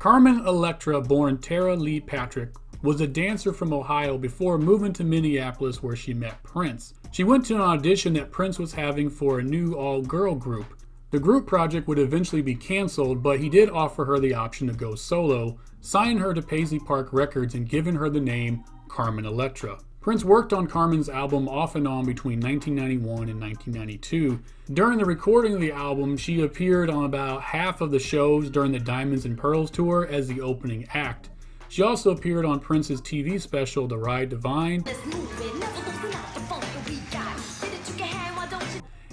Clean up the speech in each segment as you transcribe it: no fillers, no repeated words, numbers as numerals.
Carmen Electra, born Tara Lee Patrick, was a dancer from Ohio before moving to Minneapolis where she met Prince. She went to an audition that Prince was having for a new all-girl group. The group project would eventually be canceled, but he did offer her the option to go solo, signing her to Paisley Park Records and giving her the name Carmen Electra. Prince worked on Carmen's album off and on between 1991 and 1992. During the recording of the album, she appeared on about half of the shows during the Diamonds and Pearls tour as the opening act. She also appeared on Prince's TV special, The Ride Divine,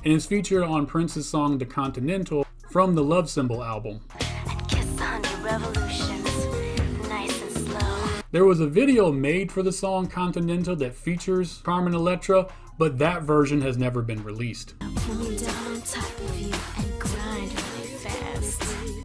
and is featured on Prince's song The Continental from the Love Symbol album. There was a video made for the song Continental that features Carmen Electra, but that version has never been released.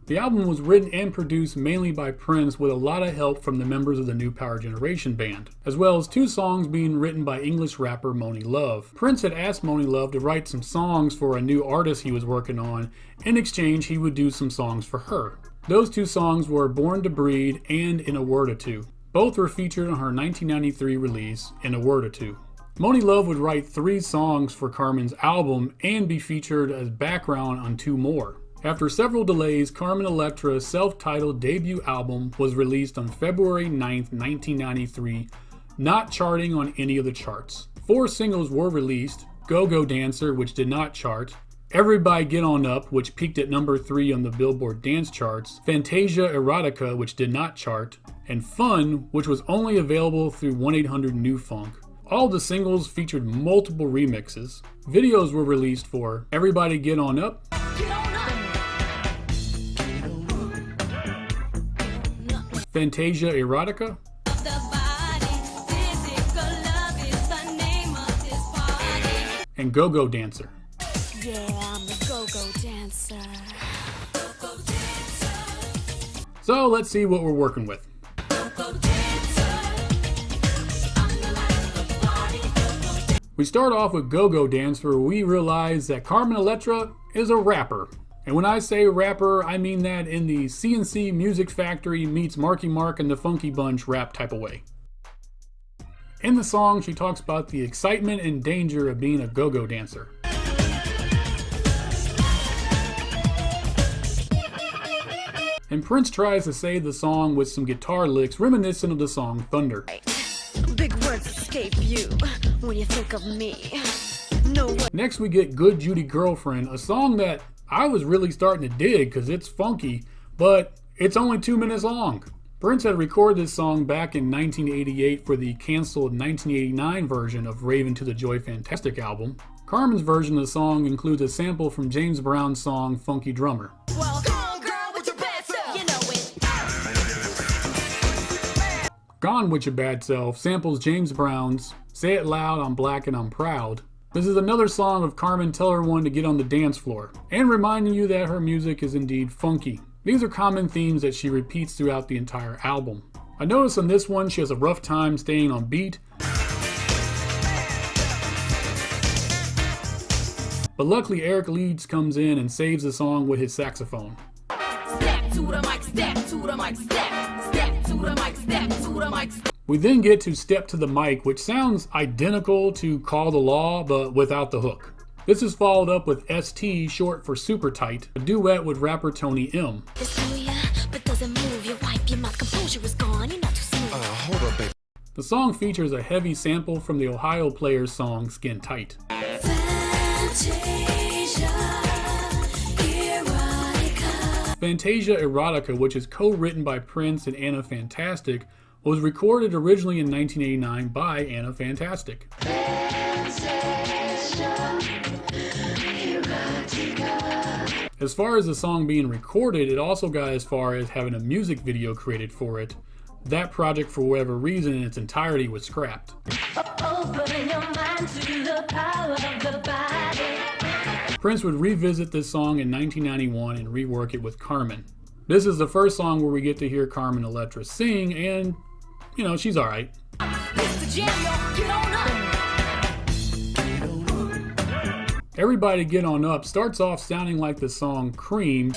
The album was written and produced mainly by Prince with a lot of help from the members of the New Power Generation band, as well as 2 songs being written by English rapper Monie Love. Prince had asked Monie Love to write some songs for a new artist he was working on. In exchange, he would do some songs for her. Those 2 songs were Born to Breed and In a Word or Two. Both were featured on her 1993 release, In a Word or Two. Monie Love would write 3 songs for Carmen's album and be featured as background on 2 more. After several delays, Carmen Electra's self-titled debut album was released on February 9th, 1993, not charting on any of the charts. 4 singles were released: Go-Go Dancer, which did not chart, Everybody Get On Up, which peaked at number 3 on the Billboard dance charts, Fantasia Erotica, which did not chart, and Fun, which was only available through 1-800-NEW-FUNK. All the singles featured multiple remixes. Videos were released for Everybody Get On Up, Fantasia Erotica, and Go-Go Dancer. Yeah, I'm the go-go dancer. So let's see what we're working with. We start off with Go-Go Dancer, where we realize that Carmen Electra is a rapper. And when I say rapper, I mean that in the CNC Music Factory meets Marky Mark and the Funky Bunch rap type of way. In the song, she talks about the excitement and danger of being a go-go dancer. And Prince tries to save the song with some guitar licks reminiscent of the song Thunder. Big words escape you when you think of me. No. Next we get Good Judy Girlfriend, a song that I was really starting to dig because it's funky, but it's only 2 minutes long. Prince had recorded this song back in 1988 for the canceled 1989 version of Raven to the Joy Fantastic album. Carmen's version of the song includes a sample from James Brown's song Funky Drummer. Well, go on, girl, with your bad self. You know it. Gone With Your Bad Self samples James Brown's Say It Loud, I'm Black and I'm Proud. This is another song of Carmen telling everyone to get on the dance floor, and reminding you that her music is indeed funky. These are common themes that she repeats throughout the entire album. I notice on this one she has a rough time staying on beat, but luckily Eric Leeds comes in and saves the song with his saxophone. Step to the mic, step to the mic, step to the mic, step to the mic. We then get to Step to the Mic, which sounds identical to Call the Law, but without the hook. This is followed up with ST, short for Super Tight, a duet with rapper Tony M. Hold up, baby. The song features a heavy sample from the Ohio Players song Skin Tight. Fantasia Erotica, which is co-written by Prince and Anna Fantastic, was recorded originally in 1989 by Anna Fantastic. As far as the song being recorded, it also got as far as having a music video created for it. That project, for whatever reason, in its entirety was scrapped. Prince would revisit this song in 1991 and rework it with Carmen. This is the first song where we get to hear Carmen Electra sing, and, you know, she's alright. Everybody Get On Up starts off sounding like the song Cream,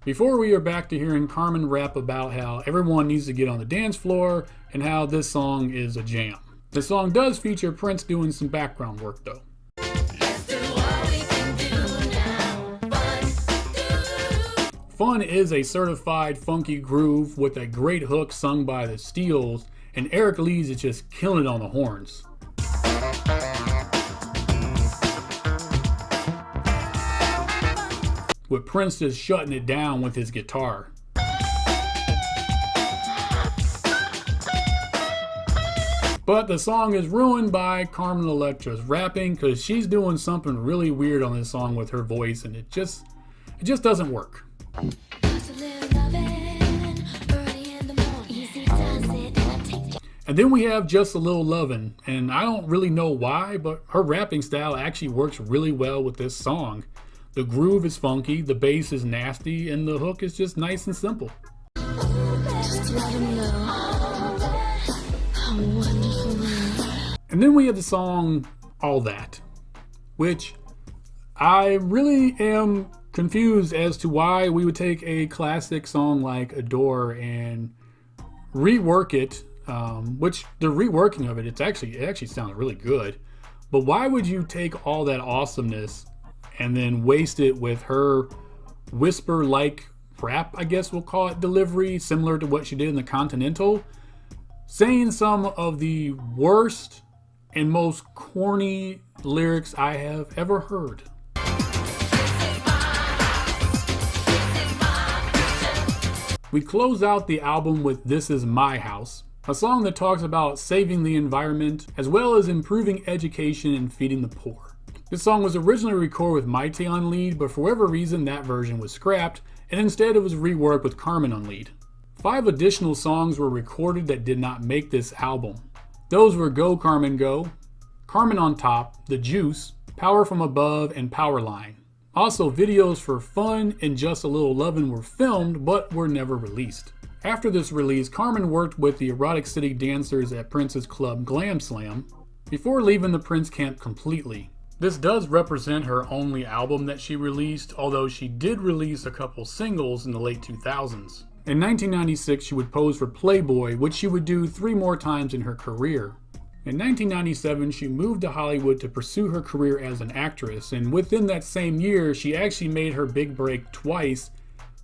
Before we are back to hearing Carmen rap about how everyone needs to get on the dance floor and how this song is a jam. The song does feature Prince doing some background work though. Fun is a certified funky groove with a great hook sung by the Steels, and Eric Lees is just killing it on the horns. With Prince just shutting it down with his guitar. But the song is ruined by Carmen Electra's rapping because she's doing something really weird on this song with her voice, and it just doesn't work. And then we have Just a Little Lovin', and I don't really know why, but her rapping style actually works really well with this song. The groove is funky, the bass is nasty, and the hook is just nice and simple. And then we have the song All That, which I really am confused as to why we would take a classic song like Adore and rework it, which the reworking of it actually sounds really good. But why would you take all that awesomeness and then waste it with her whisper-like rap, I guess we'll call it, delivery, similar to what she did in the Continental, saying some of the worst and most corny lyrics I have ever heard. We close out the album with This Is My House, a song that talks about saving the environment as well as improving education and feeding the poor. This song was originally recorded with Maite on lead, but for whatever reason that version was scrapped, and instead it was reworked with Carmen on lead. 5 additional songs were recorded that did not make this album. Those were Go Carmen Go, Carmen on Top, The Juice, Power From Above, and Powerline. Also, videos for Fun and Just a Little Lovin' were filmed but were never released. After this release, Carmen worked with the Erotic City dancers at Prince's club Glam Slam before leaving the Prince camp completely. This does represent her only album that she released, although she did release a couple singles in the late 2000s. In 1996, she would pose for Playboy, which she would do 3 more times in her career. In 1997, she moved to Hollywood to pursue her career as an actress, and within that same year, she actually made her big break twice,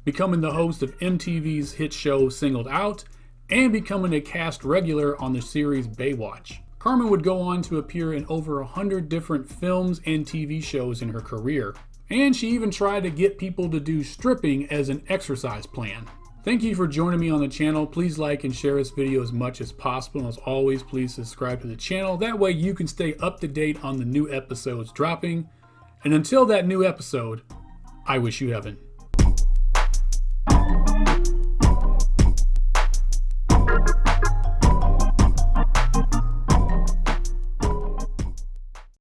becoming the host of MTV's hit show Singled Out, and becoming a cast regular on the series Baywatch. Carmen would go on to appear in over 100 different films and TV shows in her career, and she even tried to get people to do stripping as an exercise plan. Thank you for joining me on the channel. Please like and share this video as much as possible. And as always, please subscribe to the channel. That way you can stay up to date on the new episodes dropping. And until that new episode, I wish you heaven.